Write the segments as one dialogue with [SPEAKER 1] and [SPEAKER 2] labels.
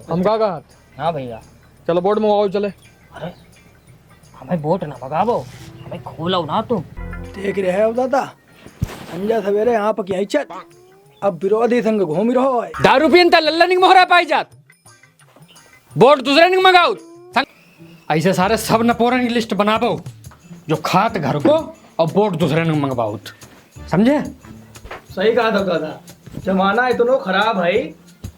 [SPEAKER 1] हम कहा
[SPEAKER 2] हाँ भैया।
[SPEAKER 1] चलो बोर्ड मंगाओ चले।
[SPEAKER 2] अरे हमें वोट ना भगावो, हमें खोलो ना तुम।
[SPEAKER 3] देख रहे हो दादा, संजय सवेरे यहाँ पर क्या इच्छा, अब विरोधी संग घूम रहो है।
[SPEAKER 1] दारू पीन लल्ला नहीं मोहरा पाई जात, बोर्ड दूसरे नहीं मंगाओ। ऐसे सारे सब नपोरन की लिस्ट बनाबो जो खात घर को और बोर्ड दूसरे ने मंगवाओ, समझे?
[SPEAKER 3] सही कहा था दादा, जमाना इतना खराब है।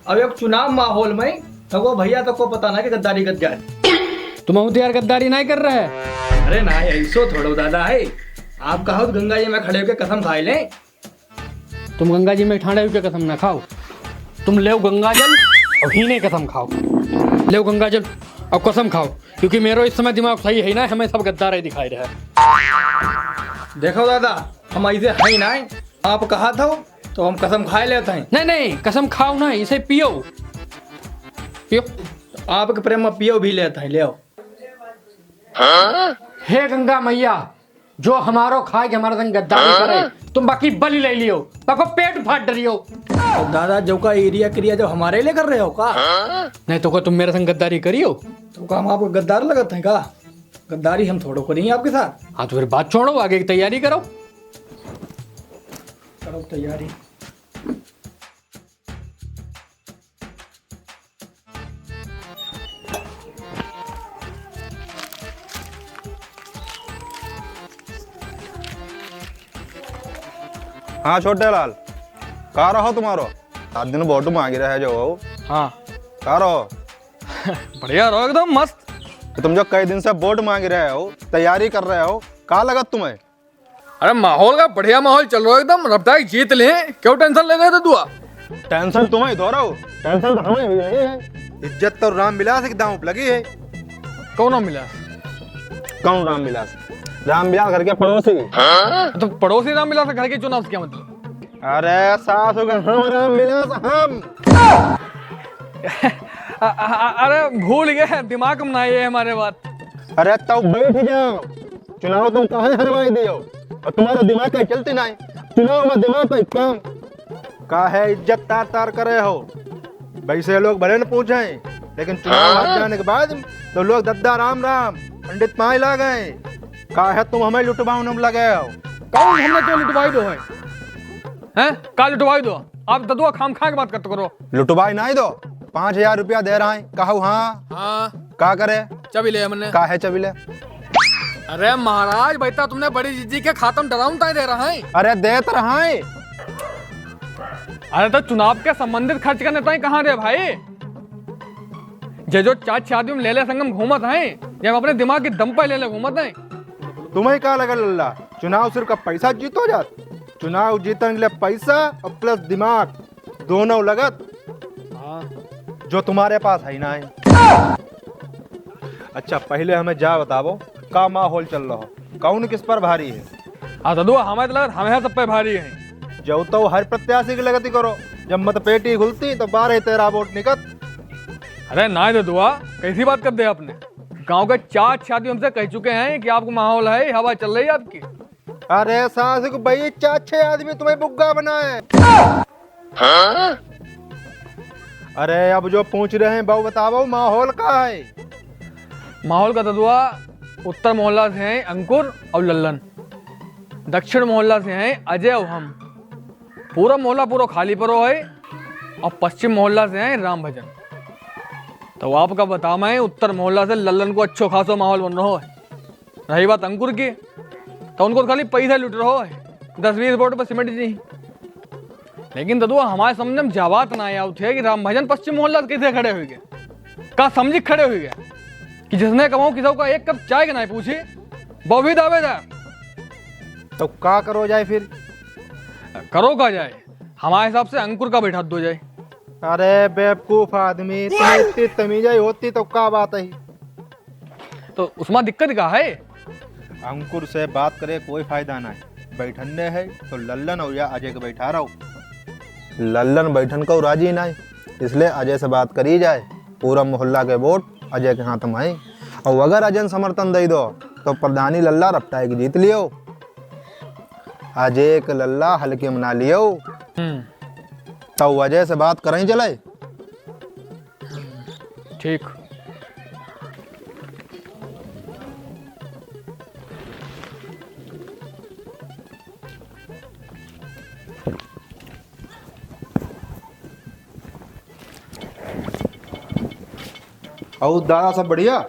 [SPEAKER 3] अब एक चुनाव माहौल में तो भैया तो को पता ना कि गद्दारी गद्दारी
[SPEAKER 1] तुम यार गद्दारी नहीं कर रहे है।
[SPEAKER 3] अरे ना ऐसो थोड़ो दादा है। आप कहो तो गंगा जी में खड़े होकर कसम खाए ले।
[SPEAKER 1] तुम गंगा जी में ठाणे के कसम ना खाओ, तुम ले गंगा जल और ही नहीं कसम खाओ। ले गंगा जल और कसम खाओ, क्योंकि मेरा इस समय दिमाग सही है ना, हमें सब गद्दार दिखाई रहा है।
[SPEAKER 3] देखो दादा, हम ऐसे है ना, आप कहा था तो हम कसम खाए लेते हैं।
[SPEAKER 1] नहीं नहीं, कसम खाओ ना, इसे पियो पियो।
[SPEAKER 3] आपके प्रेम में पियो भी लेते हैं, ले आओ।
[SPEAKER 1] हे गंगा मैया, जो हमारो खाए के हमारा संग गद्दारी करे, तुम बाकी बलि ले लियो, बाको पेट फाट डरियो।
[SPEAKER 3] तो दादा जो का एरिया क्रिया जो हमारे लिए कर रहे हो का?
[SPEAKER 1] नहीं तो को तुम मेरे संग गद्दारी करियो
[SPEAKER 3] तो का हम आपको गद्दार लगते हैं का? गद्दारी हम थोड़ो करेंगे आपके साथ।
[SPEAKER 1] हाँ तो फिर बात छोड़ो, आगे की तैयारी करो।
[SPEAKER 3] करो तैयारी।
[SPEAKER 4] हाँ छोटे लाल, कहाँ रहो तुम्हारो? आज दिन वोट मांगी रहे जो हो।
[SPEAKER 1] हाँ
[SPEAKER 4] कहाँ रहो?
[SPEAKER 1] बढ़िया रहो, एकदम मस्त।
[SPEAKER 4] तो तुम जो कई दिन से वोट मांग रहे हो, तैयारी कर रहे हो, कहाँ लगा तुम्हें?
[SPEAKER 1] अरे माहौल का बढ़िया माहौल चल रहा है एकदम, रफ्तार जीत ले, क्यों टेंशन ले रहे थे दुआ?
[SPEAKER 4] टेंशन तुम्हें धो रहा हो, टेंशन तो हमें भी नहीं है। इज्जत तो रामविलास की दांव पे लगी है।
[SPEAKER 1] कौन ना मिला?
[SPEAKER 4] कौन रामविलास? रामविलास घर के पड़ोसी।
[SPEAKER 1] तो पड़ोसी ना मिला था घर के चुनाव से क्या मतलब?
[SPEAKER 4] अरे सासू का हम रामविलास हम।
[SPEAKER 1] अरे भूल गए, दिमाग में नहीं है हमारे बात।
[SPEAKER 4] अरे तब बैठ जाओ, चुनाव तुम कहाँ हरवाई दियो और तुम्हारा दिमाग कहीं चलती नहीं। चुनाव में दिमाग का काम का है, इज्जत तार तार करे हो। वैसे लोग भले न पूछे, लेकिन चुनाव हार जाने के बाद तो लोग दद्दा राम राम पंडित पाए ला गए। का है तुम हमें लुटवाने में लगे हो।
[SPEAKER 1] कौन हमने तो लुटवाई दो है? हैं? का लुटवाई दो? आप ददुआ खाम खा के बात करते करो।
[SPEAKER 4] लुटवाई नहीं दो, 5,000 रुपया दे रहा है। कहू हाँ
[SPEAKER 1] हाँ
[SPEAKER 4] का करे?
[SPEAKER 1] चबिले हमने।
[SPEAKER 4] का है चबिले?
[SPEAKER 1] अरे महाराज बेटा, तुमने बड़ी जीजी के खातम डराउन दे रहा है।
[SPEAKER 4] अरे दे तो रहा है।
[SPEAKER 1] अरे तो चुनाव के संबंधित खर्च करने तो कहाँ रे भाई? जो चाच शादी में ले ले संगम घूमत है, जब अपने दिमाग की दम पे ले ले घूमत है।
[SPEAKER 4] तुम्हें क्या लगा लल्ला, चुनाव सिर्फ का पैसा जीतो जात? चुनाव जीतने के लिए पैसा और प्लस दिमाग दोनों लगत, जो तुम्हारे पास है ना है। अच्छा पहले हमें जा बताओ, का माहौल चल रहा हो, कौन किस पर भारी है?
[SPEAKER 1] हाँ ददुआ, हमें तो लगा हमें सब पे भारी है।
[SPEAKER 4] जो तो हर प्रत्याशी की लगती करो, जब मत पेटी खुलती तो 12-13 वोट निकत।
[SPEAKER 1] अरे ना ददुआ, कैसी बात कर दे आपने? गांव के 4 शादी हमसे कह चुके हैं कि आपको माहौल है, हवा चल रही है आपकी।
[SPEAKER 4] अरे सास को भाई 4-6 आदमी तुम्हें बुग्गा बनाए। अरे अब जो पूछ रहे हैं बहु बताओ, माहौल का है?
[SPEAKER 1] माहौल का ददुआ, उत्तर मोहल्ला से हैं अंकुर और लल्लन, दक्षिण मोहल्ला से हैं अजय और हम, पूरा मोहल्ला पूरा खाली परो है, और पश्चिम मोहल्ला से हैं राम भजन। तो आपका बताना है, उत्तर मोहल्ला से लल्लन को अच्छो खासो माहौल बन रहा है। रही बात अंकुर की, तो उनको खाली पैसा लुट रहा है, 10-20 वोट पर सिमट जी। लेकिन ददुआ हमारे समझ में जावात ना आया थे कि राम भजन पश्चिम मोहल्ला से कैसे खड़े हुए गए, का समझी खड़े हुए गए कि जिसने कमाओ किसी का एक कप चाय के नहीं पूछी, वो भी दावेदार।
[SPEAKER 4] तो का करो जाए फिर?
[SPEAKER 1] करो का जाए, हमारे हिसाब से अंकुर का बैठा दो जाए।
[SPEAKER 4] अरे बेवकूफ आदमी, तुम्हें इतनी तमीज होती तो क्या बात है?
[SPEAKER 1] तो उसमें दिक्कत क्या है?
[SPEAKER 4] अंकुर से बात करे कोई फायदा नहीं, बैठने है तो लल्लन और या अजय को बैठा रहो। लल्लन बैठन को राजी नहीं, इसलिए अजय से बात करी जाए। पूरा मोहल्ला के वोट अजय के हाथ में है, और अगर अजय समर्थन दे दो तो प्रधानी लल्ला रपटाई की जीत लियो। अजय के लल्ला हल्के मना लियो, तो अजय से बात करें चले।
[SPEAKER 1] ठीक।
[SPEAKER 4] और दादा सब बढ़िया?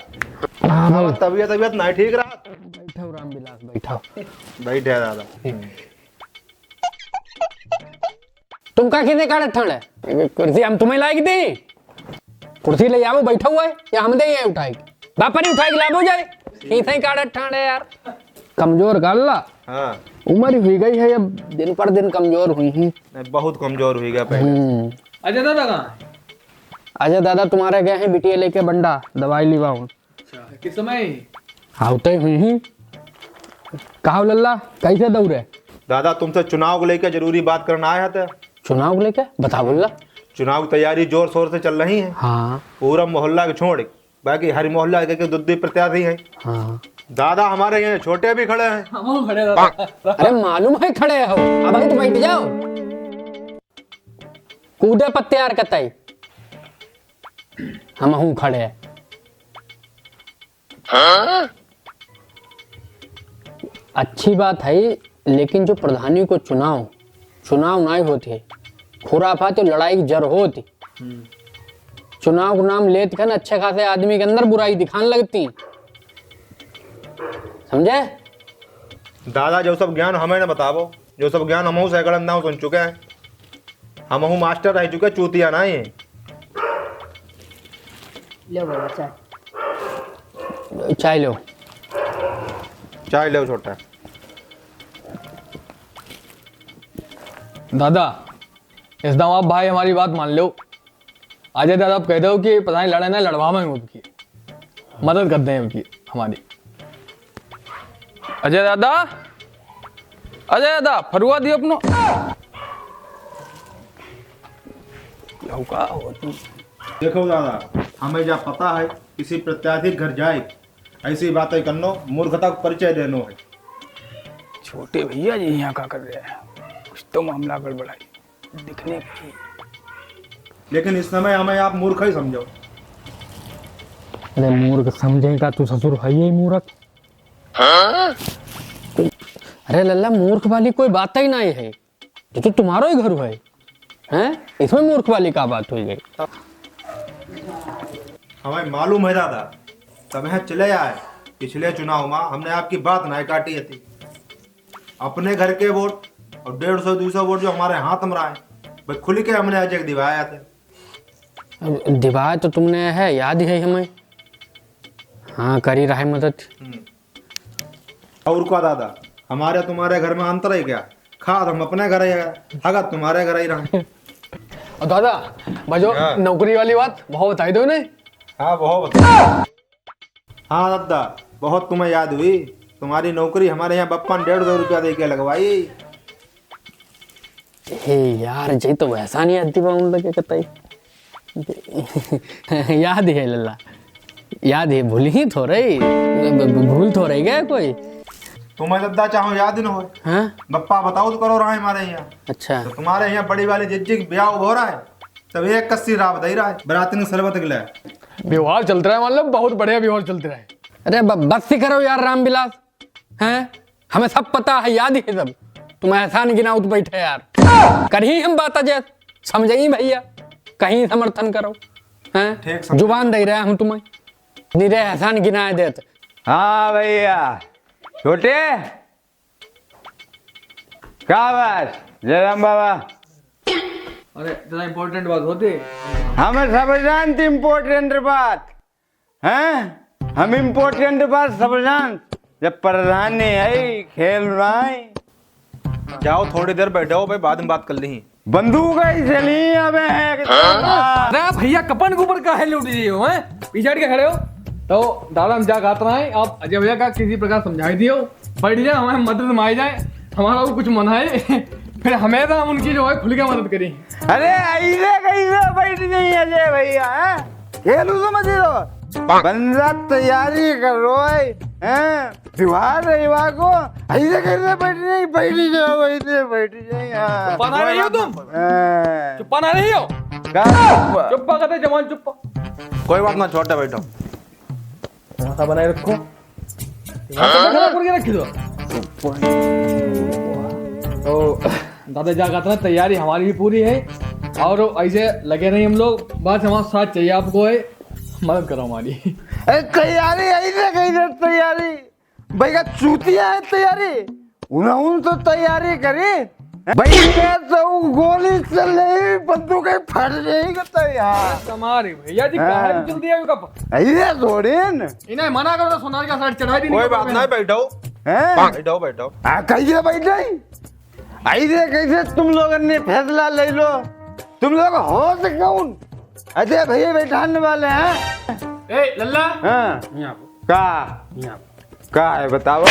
[SPEAKER 4] तबीयत तबीयत नहीं ठीक रहा?
[SPEAKER 2] बैठो रामविलास बैठो।
[SPEAKER 4] बैठे है दादा।
[SPEAKER 2] तुम का कितने काढ़ ठंड है? कुर्सी हम तुम्हें लायक दी? कुर्सी ले आओ, बैठा हुआ है या हम दे उठाई? बापा नहीं उठाई लाभो जाए। इथे काढ़ ठंड है यार। कमजोर कर ला।
[SPEAKER 4] हाँ
[SPEAKER 2] उम्र हुई गई है, अब दिन पर दिन कमजोर हुई ही।
[SPEAKER 4] बहुत कमजोर हुई गया पहले।
[SPEAKER 1] अजय दादा कहाँ है?
[SPEAKER 2] अजय दादा तुम्हारे गए हैं बिटिया लेके बंडा दवाई लिवाऊं।
[SPEAKER 1] अच्छा, किस समय?
[SPEAKER 2] हाउते हुई ही। कहा लल्ला कैसे दौड़े?
[SPEAKER 4] दादा तुमसे चुनाव को लेकर जरूरी बात करना आया था।
[SPEAKER 2] चुनाव को लेके बता बोला।
[SPEAKER 4] चुनाव की तैयारी जोर शोर से चल रही है।
[SPEAKER 2] हाँ
[SPEAKER 4] पूरा मोहल्ला के छोड़ बाकी हर मोहल्ला के दुद्धी प्रत्याशी हैं।
[SPEAKER 2] हाँ
[SPEAKER 4] दादा हमारे यहाँ छोटे भी खड़े हैं।
[SPEAKER 1] हम खड़े दादा।
[SPEAKER 2] अरे मालूम है खड़े हो, अब अभी तो बैठ जाओ। कूदे पत्ते यार कतई हम हूँ खड़े हैं। अच्छी बात है, लेकिन जो प्रधानी को चुनाव नहीं होती, खुराफा तो लड़ाई की जड़ होती। चुनाव का नाम लेते खन अच्छे खासे आदमी के अंदर बुराई दिखाने लगती, समझे?
[SPEAKER 4] दादा जो सब ज्ञान हमें न बतावो, जो सब ज्ञान हम सैकड़न नाम सुन चुके हैं। हम मास्टर रह चुके, चूतिया नहीं है।
[SPEAKER 2] ले बाबा चाय लो।
[SPEAKER 4] चाय लो छोटा।
[SPEAKER 1] दादा इस दम आप भाई हमारी बात मान लो। अजय दादा आप कहते हो कि पता नहीं लड़े ना लड़वा में उनकी मदद करते हैं उनकी हमारी। अजय दादा फरुआ दियो अपनो।
[SPEAKER 4] देखो दादा हमें जहाँ पता है किसी प्रत्याशी घर जाए ऐसी बातें करनो, मूर्खता को परिचय देनो है।
[SPEAKER 5] छोटे भैया जी यहाँ का कर रहे हैं, कुछ तो मामला गड़बड़ाई दिखने की।
[SPEAKER 4] लेकिन इस समय हमें आप मूर्ख ही समझो।
[SPEAKER 2] अरे मूर्ख समझेगा तू, ससुर है ही मूर्ख। अरे लल्ला मूर्ख वाली कोई बात ही नहीं है, ये तो तुम्हारा ही घर है, हैं? इसमें मूर्ख वाली क्या बात हुई गई?
[SPEAKER 4] हमें मालूम है दादा, तब यहाँ चले आए। पिछले चुनाव में हमने आपकी बात नहीं काटी थी। अपने घर के वोट और 150-200 वोट जो हमारे हाथ में रहा है, भाई खुल के हमने अजय दिवाया थे।
[SPEAKER 2] दिवाया तो तुमने है, याद है हमें। हाँ करी रहा है मदद।
[SPEAKER 4] और क्या दादा, हमारे तुम्हारे घर में अंतर है क्या? खाद हम अपने घर ही है, अगर तुम्हारे घर ही रहे।
[SPEAKER 1] और दादा बजो नौकरी वाली बात बहुत बताई दो ने।
[SPEAKER 4] हाँ बहुत। हाँ दादा बहुत तुम्हें याद हुई, तुम्हारी नौकरी हमारे यहाँ बप्पा ने 150 रुपया दे के लगवाई।
[SPEAKER 2] हे यार जी तो वैसा नहीं आती बाउंड लगे कतई। याद है लल्ला, याद है, भूल ही थोड़े, भूल थोड़े गया कोई।
[SPEAKER 4] तुम्हें दादा चाहो याद न हो।
[SPEAKER 2] हाँ
[SPEAKER 4] बप्पा बताओ तो करो रहा है हमारे यहाँ।
[SPEAKER 2] अच्छा
[SPEAKER 4] तो तुम्हारे यहाँ बड़ी वाली जिज्जी ब्याह हो रहा है, तब एक कस्सी राव दे रहा है बराती ने शरबत गिला।
[SPEAKER 1] व्यवहार चलता रहा, मतलब बहुत बढ़िया व्यवहार चलते रहे।
[SPEAKER 2] अरे बस ही करो यार रामविलास, हैं? हमें सब पता है, याद है सब। तुम एहसान गिनाओ तो बैठे यार, कर ही हम बात अजय, समझी भैया, कहीं समर्थन करो, हैं? जुबान दे रहे हैं हम तुम्हें, निरे एहसान गिनाए देते।
[SPEAKER 5] हाँ भैया छोटे क्या बात जयराम बाबा।
[SPEAKER 1] अरे इतना इम्पोर्टेंट बात होती।
[SPEAKER 5] हमें सब जानते इम्पोर्टेंट बात हैं, हम इम्पोर्टेंट बात सब जान। जब प्रधान है खेल रहा है,
[SPEAKER 4] जाओ थोड़ी देर बैठो भाई, बाद में बात कर ली।
[SPEAKER 5] बंदूक ही चली अबे।
[SPEAKER 1] अरे भैया कपन के ऊपर काहे लौट रही हो, हैं? पीछे हट के खड़े हो। तो दादा हम क्या कहते हैं, आप अजय भैया का किसी प्रकार समझाई दियो, बैठ जाए, हमारी मदद में आ जाए, हमारा को कुछ मना है। फिर हमें तो हम उनकी जो है खुल के मदद करें।
[SPEAKER 5] अरे ऐसे कैसे बैठ नहीं अजय भैया, हैं? खेलू समझ लो, बंदा तैयारी कर रो हैं, त्योहार रविवार को ऐसे कैसे बैठ जाओ, ऐसे बैठ जाए।
[SPEAKER 1] बना रही हो तुम,
[SPEAKER 5] हाँ।
[SPEAKER 1] चुप्पा ना रही हो,
[SPEAKER 5] क्या?
[SPEAKER 1] चुप्पा कहते जवान चुप्पा।
[SPEAKER 4] कोई बात ना, छोटे बैठो।
[SPEAKER 1] माथा बनाए रखो, खड़ा करके रखी दो। तो दादा जा कहता ना, तैयारी हमारी भी पूरी है और ऐसे लगे नहीं हम लोग, बस हमारे साथ चाहिए आपको है, मदद करो हमारी।
[SPEAKER 5] अरे तैयारी ऐसे कैसे तैयारी? भाई का चूतिया है तैयारी, उन्होंने तो तैयारी करी भाई के तो गोली चल रही, बंदूकें फट रही तो यार
[SPEAKER 1] हमारे भैया जी काहे भी चल दिया कब
[SPEAKER 5] ऐसे थोड़ी न
[SPEAKER 1] इन्हें मना करो तो सोनार का साइड चढ़ा दी।
[SPEAKER 4] कोई बात नहीं, बैठो
[SPEAKER 5] हैं?
[SPEAKER 4] बैठो बैठो।
[SPEAKER 5] कैसे बैठे ऐसे कैसे तुम लोगों ने फैसला ले लो? तुम लोग हो तो कौन? अजय भैया बैठाने वाले हैं?
[SPEAKER 2] ए लल्ला,
[SPEAKER 5] हाँ
[SPEAKER 2] यहाँ
[SPEAKER 5] का है बताओ।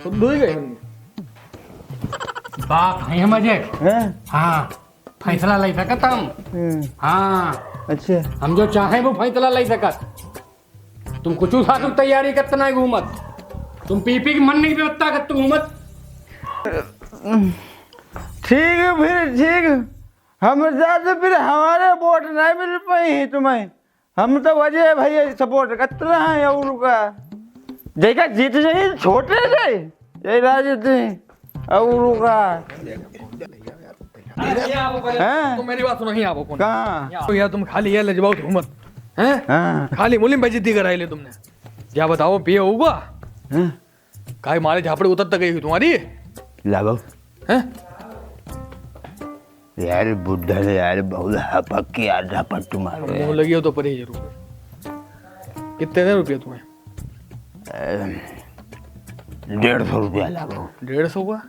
[SPEAKER 1] तो दो ही गए
[SPEAKER 2] बात है मजे।
[SPEAKER 5] हैं?
[SPEAKER 2] हाँ, फैसला ले सकत हम। हाँ,
[SPEAKER 5] अच्छा
[SPEAKER 2] हम जो चाहे वो फैसला ले सकत। तुम कुछ साथ तैयारी करते नहीं घूमत, तुम पी की मन नहीं व्यवस्था करते घूमत।
[SPEAKER 5] ठीक है फिर ठीक है, हम ज्यादा फिर हमारे वोट नहीं मिल पाई तुम्हें। हम तो वजह भैया सपोर्ट करते हैं और का देखा जीत जाए छोटे से ये राजनीति और का हैं?
[SPEAKER 1] तो मेरी बात सुनो, ही आपको
[SPEAKER 5] कहाँ?
[SPEAKER 1] तो यार तुम खाली है लजबाऊ घूमत हैं,
[SPEAKER 5] हाँ
[SPEAKER 1] खाली मुलिम बेइज्जती कराई ले तुमने। क्या बताओ पिए होगा
[SPEAKER 5] हैं?
[SPEAKER 1] काय मारे झापड़े उतर तक गई हुई तुम्हारी
[SPEAKER 5] लाभो
[SPEAKER 1] हैं?
[SPEAKER 5] यार बुढ़ा ने यार बहुत हपक के आधा पट्टू मारो
[SPEAKER 1] मुंह लगी हो तो पर ही जरूर। कितने दें रुपये तुम्हें?
[SPEAKER 5] 150 रुपया लाभो।
[SPEAKER 1] 150 का?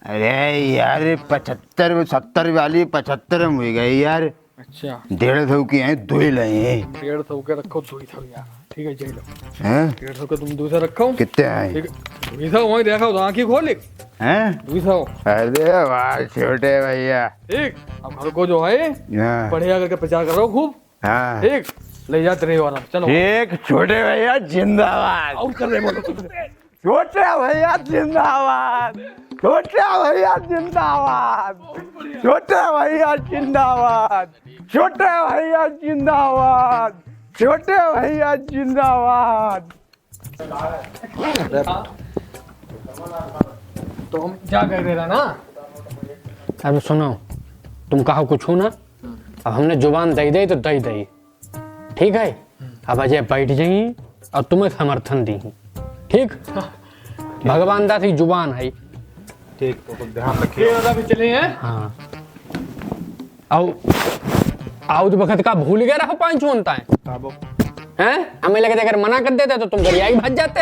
[SPEAKER 5] अरे यार 75 70 वाली 75 में हो गई यार।
[SPEAKER 1] अच्छा
[SPEAKER 5] 150 की है, 2 ही लाए हैं
[SPEAKER 1] 150 के रखो, 200 यार ठीक है, चलो
[SPEAKER 5] हैं?
[SPEAKER 1] 150 के तुम 200 रखो।
[SPEAKER 5] कितने आए
[SPEAKER 1] ठीक है 200 वहीं देखा तो आंखें खोल ले
[SPEAKER 5] हैं?
[SPEAKER 1] 200
[SPEAKER 5] अरे वाह छोटे भैया।
[SPEAKER 1] ठीक। अब घर को जो है
[SPEAKER 5] हाँ
[SPEAKER 1] बढ़िया करके प्रचार करो खूब,
[SPEAKER 5] हाँ
[SPEAKER 1] ठीक ले जाते रहे वाला। चलो
[SPEAKER 5] ठीक, छोटे भैया जिंदाबाद।
[SPEAKER 1] आउट कर रहे बोलो तुम।
[SPEAKER 5] छोटे भैया जिंदाबाद, छोटे भैया जिंदाबाद, छोटे भैया जिंदाबाद, छोटे भैया जिंदाबाद, छोटे भैया जिंदाबाद।
[SPEAKER 1] तो हम क्या कह रहे थे ना,
[SPEAKER 2] अब सुनो, तुम कहो कुछ हो ना, अब हमने जुबान दे दी तो दे दी, ठीक है। अब अजय बैठ जाइए और तुम्हें समर्थन दी, ठीक। भगवान दास की जुबान है।
[SPEAKER 4] ठीक, तो कुछ ध्यान रखिए।
[SPEAKER 1] ये दादा भी चले हैं।
[SPEAKER 2] हाँ, आओ वक्त का भूल गया रहो 5 होता है हैं? हमें लगे थे अगर मना कर देते तो तुम गरिया ही भज जाते।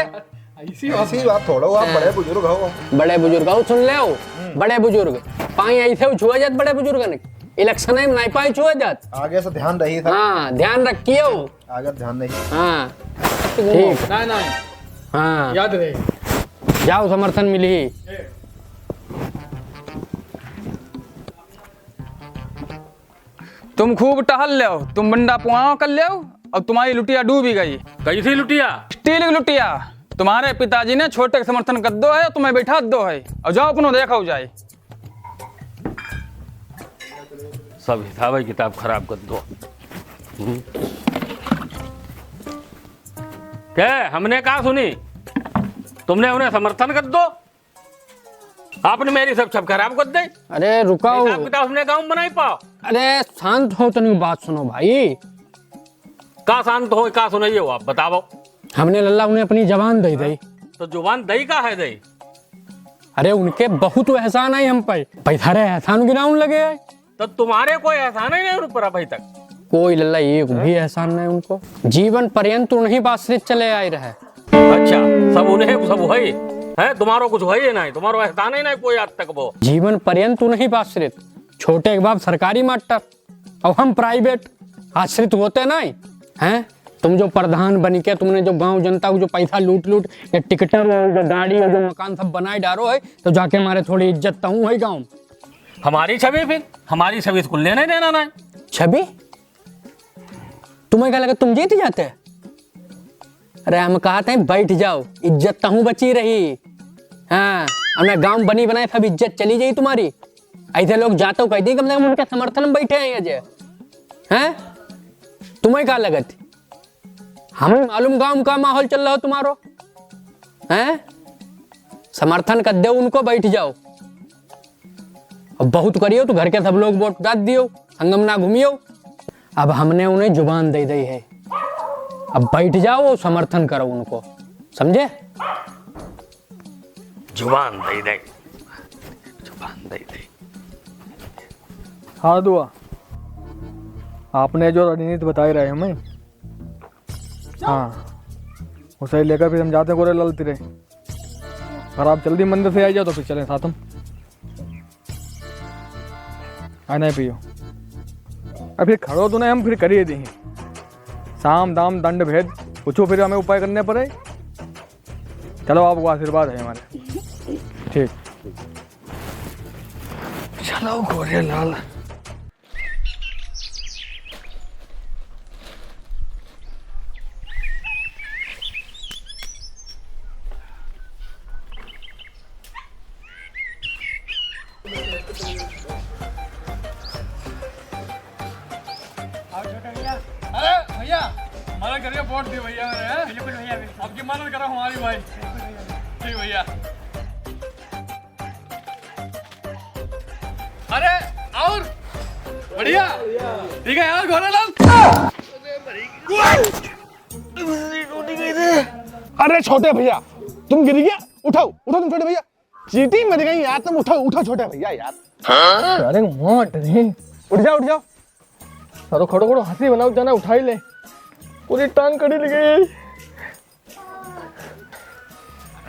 [SPEAKER 1] ऐसी
[SPEAKER 4] बात थोड़ा, आप बड़े बुजुर्ग हो।
[SPEAKER 2] बड़े बुजुर्ग हो, सुन ले हो, बड़े बुजुर्ग पाई ऐसे छुआ जात, बड़े बुजुर्ग ने इलेक्शन में नहीं पाई छुआ जात।
[SPEAKER 4] आगे से ध्यान रही था।
[SPEAKER 2] हाँ ध्यान रखिए हो।
[SPEAKER 4] आगे ध्यान नहीं।
[SPEAKER 2] हाँ ठीक,
[SPEAKER 1] नहीं
[SPEAKER 2] हाँ
[SPEAKER 1] याद रहे।
[SPEAKER 2] जाओ समर्थन मिली।
[SPEAKER 6] तुम खूब टहल ले, तुम बंडा पुआव कर ले, अब तुम्हारी लुटिया डूब ही गई। कैसी लुटिया? स्टील की लुटिया। तुम्हारे पिताजी ने छोटे का समर्थन कर दो है, तुम्हें बैठा दो है, और जाओ अपनो देखा जाए।
[SPEAKER 7] सब हिसाब किताब खराब कर दो। क्या हमने कहा सुनी? तुमने उन्हें समर्थन कर दो, आपने मेरी सब छप खराब कर दी।
[SPEAKER 2] अरे रुकाओ,
[SPEAKER 7] हिसाब किताब हमने गाँव बनाई पाओ।
[SPEAKER 2] अरे शांत हो, तो नहीं बात सुनो भाई।
[SPEAKER 7] का शांत हो, का सुनाइए हो, आप बताओ।
[SPEAKER 2] हमने लल्ला उन्हें अपनी जबान दे दी,
[SPEAKER 7] तो जुबान दही का है दही?
[SPEAKER 2] अरे उनके बहुत एहसान है हम पे, पैसा रे एहसान गिनाउन लगे है।
[SPEAKER 7] तो तुम्हारे कोई एहसान ही नहीं ऊपर अभी तक।
[SPEAKER 2] कोई लल्ला एक भी एहसान नहीं उनको, जीवन पर्यंत उन्हीं आश्रित चले आए रहे।
[SPEAKER 7] अच्छा, सब उन्हें सब वही है, तुम्हारो कुछ वही नहीं, तुम्हारो एहसान ही नहीं कोई आज तक। वो
[SPEAKER 2] जीवन पर्यंत उन्हीं आश्रित, छोटे के बाप सरकारी मास्टर और हम प्राइवेट, आश्रित होते नहीं हैं। तुम जो प्रधान बन के तुमने जो गांव जनता को जो पैसा लूट ये टिकटर और जो गाड़ी और जो मकान सब बनाए डारो है, तो जाके हमारे थोड़ी इज्जत तो है गाँव।
[SPEAKER 7] हमारी छवि, फिर हमारी छवि इसको लेने देना नहीं।
[SPEAKER 2] छवि तुम्हें क्या लगा तुम जीत जाते? अरे हम कहते हैं बैठ जाओ, इज्जत तहूँ बची रही। हाँ हमने गांव बनी बनाए सब इज्जत चली गई तुम्हारी। ऐसे लोग जातो कहते कम से कम उनके समर्थन में बैठे हैं अजय। हैं तुम्हें क्या लगत? हमें मालूम गांव का माहौल चल रहा हो तुम्हारो। हैं समर्थन कर दो उनको, बैठ जाओ। अब बहुत करियो तो घर के सब लोग वोट डाल दियो, संगम ना घूमियो। अब हमने उन्हें जुबान दे दी है, अब बैठ जाओ समर्थन करो उनको, समझे?
[SPEAKER 7] जुबान दे दे, जुबान दे दे।
[SPEAKER 1] हाँ दुआ, आपने जो रणनीति बताई रहे हमें, हाँ उसे लेकर फिर हम जाते हैं गोरे लाल तिरे। अगर आप जल्दी मंदिर से आ जाओ तो फिर चलें साथ हम। नहीं पियो, अब फिर खड़ो तो नहीं, हम फिर करिए देंगे। साम दाम दंड भेद पूछो, फिर हमें उपाय करने पड़े। चलो आपको आशीर्वाद है हमारे। ठीक, चलो गोरे लाल।
[SPEAKER 6] अरे भैया हमारे घर वोट दी भैया मेरे। बिल्कुल भैया, आपकी मदद करो हमारी भाई। ठीक भैया। अरे और बढ़िया, ठीक है यार घोड़ालाल।
[SPEAKER 4] अरे छोटे भैया तुम गिर गया, उठाओ उठाओ तुम छोटे भैया, चीटी मर गई यार तुम, उठाओ उठाओ छोटे भैया यार।
[SPEAKER 1] अरे मोट नहीं,
[SPEAKER 4] उठ जाओ उठ जाओ।
[SPEAKER 1] खड़ो खड़ो खड़ो, हंसी बनाओ, जाना उठाई ले, पूरी टांग कड़ी लग गई।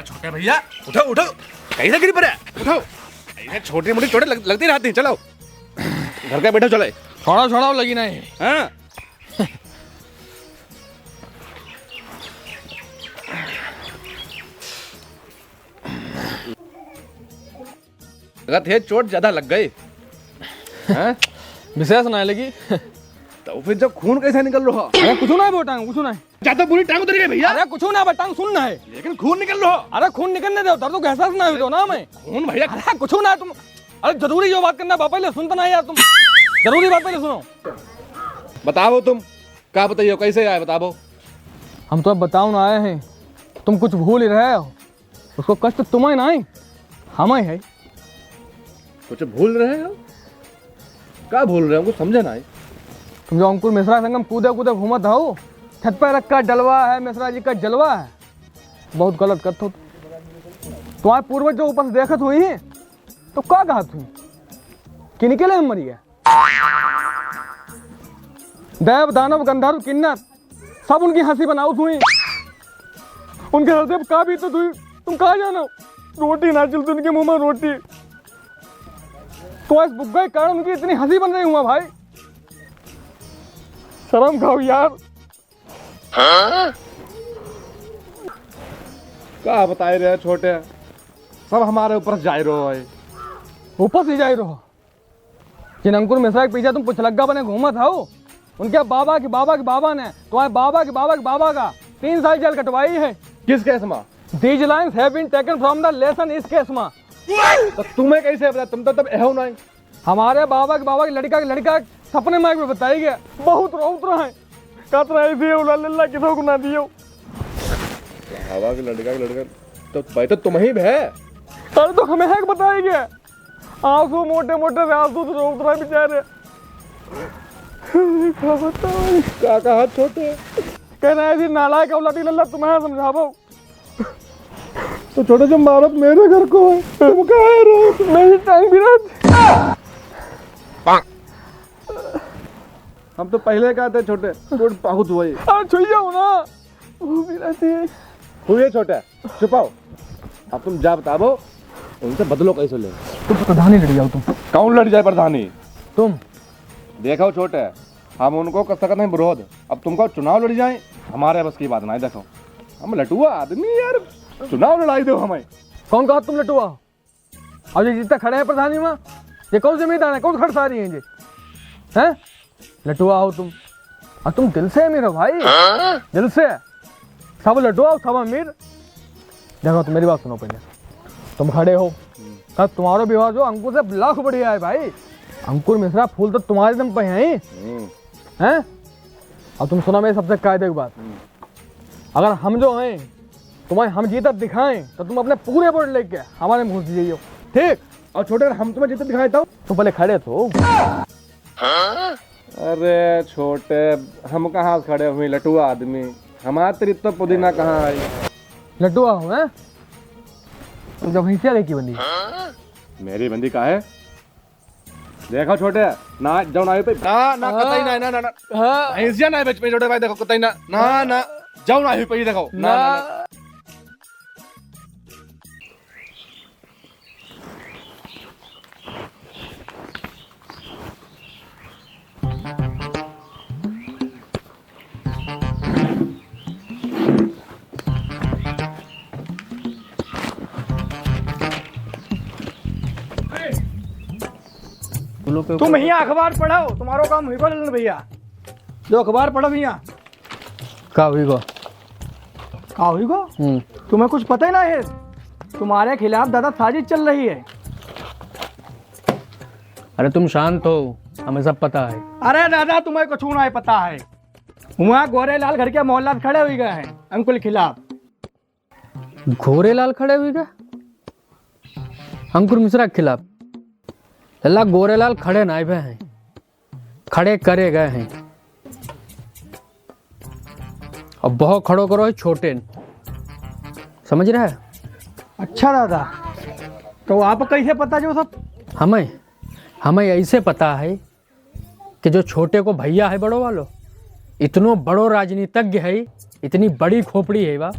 [SPEAKER 4] छोटे भैया उठाओ उठाओ, कैसे गिरी पड़े, उठाओ। ऐसे छोटी मोटी चोटें लगती रहती हैं, चलो घर का बैठो, चले
[SPEAKER 1] छोड़ाओ छोड़ाओ, लगी नहीं।
[SPEAKER 4] हाँ। लगा थे चोट ज्यादा लग गई हैं?
[SPEAKER 1] विशेष नहीं लगी।
[SPEAKER 4] तो फिर जब खून कैसे निकल रहा?
[SPEAKER 1] अरे कुछ ना बोटांग, कुछ ना।
[SPEAKER 4] ज्यादा बुरी टांग उतर गई भैया।
[SPEAKER 1] अरे कुछ ना बटांग, सुनना है।
[SPEAKER 4] लेकिन खून निकल रहा।
[SPEAKER 1] अरे खून निकलने दो, दर्द को एहसास ना हो तो ना मैं।
[SPEAKER 4] खून भैया,
[SPEAKER 1] अरे कुछ ना तुम, अरे जरूरी जो बात करना पापा ले सुनता नहीं यार तुम, जरूरी बात पहले सुनो।
[SPEAKER 4] बताओ तुम क्या बताइए, कैसे आए बताओ।
[SPEAKER 1] हम तो अब बताओ ना आए हैं, तुम कुछ भूल ही रहे हो। उसको कष्ट तुम्हें नहीं हमें है।
[SPEAKER 4] कुछ भूल रहे हो? क्या भूल रहे हो, कुछ समझे ना।
[SPEAKER 1] तुम जो अंकुर मिश्रा संगम कूदे कूदे घूमत हो, छत पर रखा डलवा है, मिश्रा जी का जलवा है, बहुत गलत करते हो। तुम्हारे पूर्वज जो ऊपर से देखत हुई है तो क्या कहत हुई किनके लिए मरी है? देव दानव गंधर्व किन्नर सब उनकी हंसी बनाओ हुई, उनके हृदय का भी तो तुम कहा जानो, रोटी ना चलती उनके मुंह में रोटी। तो इस बुग्गा के कारण उनकी इतनी हंसी बन रही हुआ भाई, शर्म खाओ यार।
[SPEAKER 4] क्या बताए रहे छोटे, सब हमारे ऊपर जाए रहो है।
[SPEAKER 1] ऊपर से जाए रहो, जिन अंकुर मिश्रा के पीछे तुम पुछलग्गा बने घूमत हो, उनके बाबा के बाबा के बाबा ने तुम्हारे बाबा के बाबा के बाबा का 3 साल जेल कटवाई है।
[SPEAKER 4] किस केस में?
[SPEAKER 1] These lines have been taken from the lesson इस केस में।
[SPEAKER 4] तो तुम्हें कैसे पता, तुम तो तब एहो नहीं।
[SPEAKER 1] हमारे बाबा के लड़का सपने में बताई गया, बहुत रोत रहा है, कतरा ऐसे उल्ला किसी को ना दियो।
[SPEAKER 4] हवा के लड़का तो भाई तो तुम ही है।
[SPEAKER 1] अरे तो हमें है बताई गया, आंसू मोटे मोटे आंसू तो रोत रहा बेचारे।
[SPEAKER 4] क्या कहा छोटे?
[SPEAKER 1] कहना है नालायक औलादी लल्ला तुम्हें समझाओ।
[SPEAKER 4] तो छोटे जो मारत मेरे घर को है, तुम कह रहे हो?
[SPEAKER 1] नहीं टाइम भी
[SPEAKER 4] हम तो पहले कहते छोटे चोट बहुत हुई।
[SPEAKER 1] छुई जाओ ना, वो भी रहती है।
[SPEAKER 4] हुई छोटे, छुपाओ। अब तुम जा बताओ उनसे बदलो कैसे ले।
[SPEAKER 1] तुम प्रधानी लड़ जाओ। तुम
[SPEAKER 4] कौन लड़ जाए प्रधानी?
[SPEAKER 1] तुम
[SPEAKER 4] देखो छोटे, हम उनको कर सकते नहीं विरोध, अब तुमको चुनाव लड़ जाए हमारे बस की बात नहीं। देखो हम लटुआ आदमी यार, चुनाव लड़ाई दो हमें।
[SPEAKER 1] कौन कहा तुम लटुआ? अब ये जितना खड़े हैं प्रधानी में, ये कौन से मैदान है, कौन खड़सा रही है ये हैं? लटुआ हो तुम, और तुम दिल से अमीर हो भाई, दिल से। सब लटुआ सब अमीर। देखो तुम मेरी बात सुनो पहले, तुम खड़े हो, कब तुम्हारा विवाह जो अंकुर से लाख बढ़िया है भाई। अंकुर मिश्रा फूल तो तुम्हारे दम पे हैं। अब तुम सुना मेरे सबसे कायदे की बात, अगर हम जो हैं तुम्हें हम जीता दिखाएं तो तुम अपने पूरे बोर्ड लेके हमारे मुंह दीजिए, ठीक? और छोटे हम तुम्हें जीता दिखाएता हूँ तो पहले खड़े तो।
[SPEAKER 8] अरे छोटे, हम कहाँ खड़े हुए लटुआ आदमी, हमारे तेरी तो पुदीना कहाँ आई।
[SPEAKER 1] लड्डुआ हो हैं? तुम जब हिंसिया देखी बंदी
[SPEAKER 8] मेरी बंदी का है देखो छोटे ना जाओ ना पे ना ना कतई ना ना ना ना हिंसिया ना बच में छोटे भाई देखो कतई ना ना ना जाओ ना पे देखो ना ना
[SPEAKER 3] तुम यहाँ अखबार पढ़ो, तुम्हारो काम हुई को ललन भैया। जो अखबार पढ़ो भैया।
[SPEAKER 1] का हुई को?
[SPEAKER 3] का हुई को? तुम्हें कुछ पता ही ना है, तुम्हारे खिलाफ दादा साजिश चल रही है।
[SPEAKER 2] अरे तुम शांत हो, हमें सब पता है।
[SPEAKER 3] अरे दादा तुम्हें कुछ ना है पता है, वहाँ गोरेलाल घर के मोहल्ला खड़े हुए गए हैं अंकुल के खिलाफ।
[SPEAKER 2] गोरेलाल खड़े हुए गए अंकुर मिश्रा के खिलाफ? लल्ला गोरेलाल खड़े नाए हुए हैं, खड़े करे गए हैं। अब बहुत खड़ो करो है छोटे, समझ रहे हैं?
[SPEAKER 3] अच्छा दादा, तो आप कैसे पता जो सब?
[SPEAKER 2] हमें ऐसे पता है कि जो छोटे को भैया है बड़ो वालो, इतनो बड़ो राजनीतिज्ञ है, इतनी बड़ी खोपड़ी है बा,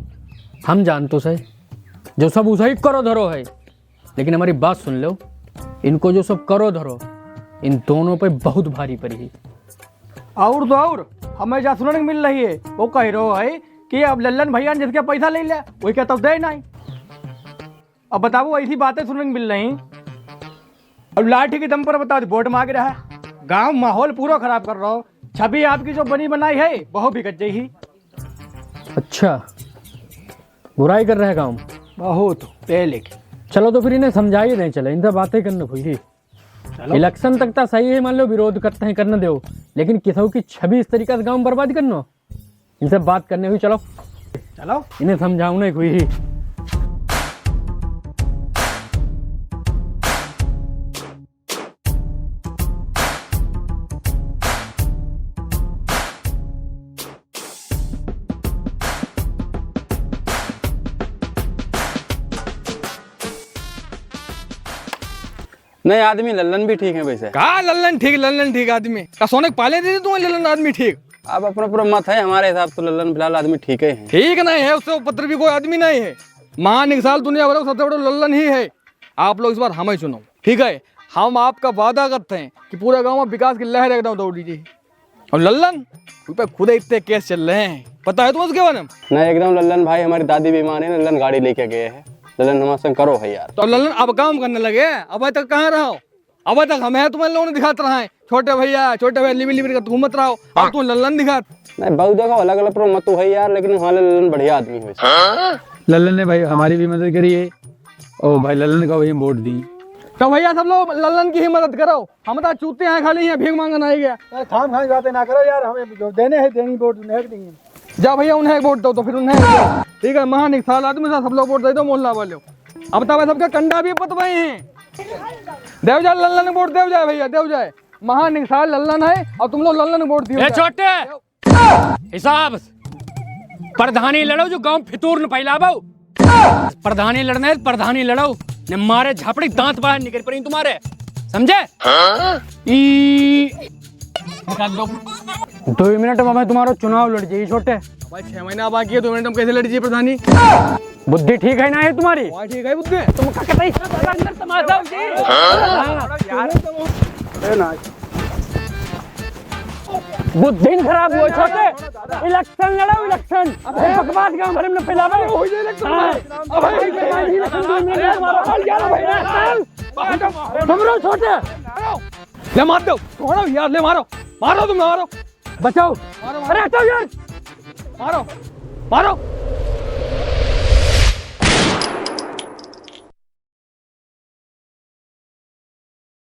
[SPEAKER 2] हम जानतो सही जो सब उसे करो धरो है। लेकिन हमारी बात सुन लो, इनको जो सब करो धरो इन दोनों पे बहुत भारी पड़ी है।
[SPEAKER 3] और तो और हमें जहाँ सुनने को मिल रही है वो कह रहा है कि अब लल्लन भैया ने जिसके पैसा ले लिया वही कहता दे नहीं। अब बताओ ऐसी बातें सुनने को मिल रही, अब लाठी के दम पर बताओ वोट मांग रहा है, गांव माहौल पूरा खराब कर रहा हो, छवि आपकी जो बनी बनाई है बहुत बिगड़ जाएगी।
[SPEAKER 2] अच्छा, बुराई कर रहे हैं गाँव
[SPEAKER 3] बहुत पहले की।
[SPEAKER 2] चलो तो फिर इन्हें समझाइए नहीं, चले इनसे बातें करने हुई। इलेक्शन तक तो सही है, मान लो विरोध करते हैं करने दो, लेकिन किसी की छवि इस तरीके से गांव बर्बाद करना, इनसे बात करने हुई। चलो
[SPEAKER 3] चलो
[SPEAKER 2] इन्हें समझाने हुई। नहीं आदमी लल्लन भी ठीक है वैसे।
[SPEAKER 1] कहा लल्लन ठीक आदमी का सोने पाले दे तुम्हें लल्लन आदमी ठीक।
[SPEAKER 2] अब अपना पूरा मत है, हमारे हिसाब से लल्लन फिलहाल आदमी ठीक है।
[SPEAKER 1] ठीक नहीं है, उससे पत्र भी कोई आदमी नहीं है। महान इकसाल दुनिया भर सबसे बड़ा लल्लन ही है। आप लोग इस बार हमें चुनो, ठीक है? हम आपका वादा करते हैं कि पूरे गांव में विकास की लहर एकदम दौड़ दीजिए। और लल्लन उन पे खुद इतने केस चल रहे हैं, पता है तुम्हें उसके बारे में?
[SPEAKER 2] नहीं एकदम लल्लन भाई, हमारी दादी बीमार है, लल्लन गाड़ी लेके गए हैं। लल्लन हमारे संग करो है यार।
[SPEAKER 1] तो लल्लन अब काम करने लगे, अब तक कहाँ रहो? अब तक हमें तुम्हें लोगों ने दिखाते रहा है छोटे भैया लिबी का घूमत रहो, अब तुम लल्लन दिखा।
[SPEAKER 2] नहीं बहुत देखो अलग अलग प्रो मत है यार, लेकिन हमारे लल्लन बढ़िया आदमी है।
[SPEAKER 9] लल्लन ने भाई हमारी भी मदद करी है और भाई लल्लन का वही वोट दी।
[SPEAKER 1] तो भैया सब लोग लल्लन की ही मदद करो, हम तो चूते हैं खाली हैं, भीख मांगना नहीं गया।
[SPEAKER 3] खाम खाम बातें ना करो यार, हमें जो देने हैं देनी वोट देंगे।
[SPEAKER 1] जा भैया उन्हें वोट दो, तो फिर उन्हें ठीक है। महान इकसाल आदमी सब लोग वोट दे दो मोहल्ला वाले। अब तब सबका कंडा भी पतवाई हैं, देव जाए लल्लन वोट देव जाए भैया, देव जाए। महान इकसाल लल्लन है और तुम लोग लल्लन वोट दियो।
[SPEAKER 2] छोटे हिसाब प्रधानी लड़ो जो गांव फितूर न फैलावो। प्रधानी लड़ने प्रधानी लड़ो ने मारे झापड़ी दांत बाहर निकल पड़ी तुम्हारे, समझे? 2 मिनट में तुम्हारा चुनाव लड़ जाइए छोटे।
[SPEAKER 1] भाई 6 महीना बाकी है, 2 मिनट में कैसे लड़ जाइए प्रधानी?
[SPEAKER 2] बुद्धि ठीक है ना है तुम्हारी?
[SPEAKER 1] ठीक है बुद्धि।
[SPEAKER 2] तुम बुद्धि खराब हुआ छोटे। इलेक्शन लड़ो, इलेक्शन बकवास गांव भर में फैलावे। छोटे
[SPEAKER 1] ले मार दो, छोड़ो यार, ले मारो मारो, तुम मारो,
[SPEAKER 2] बचाओ। अरे हटाओ यार,
[SPEAKER 1] मारो मारो।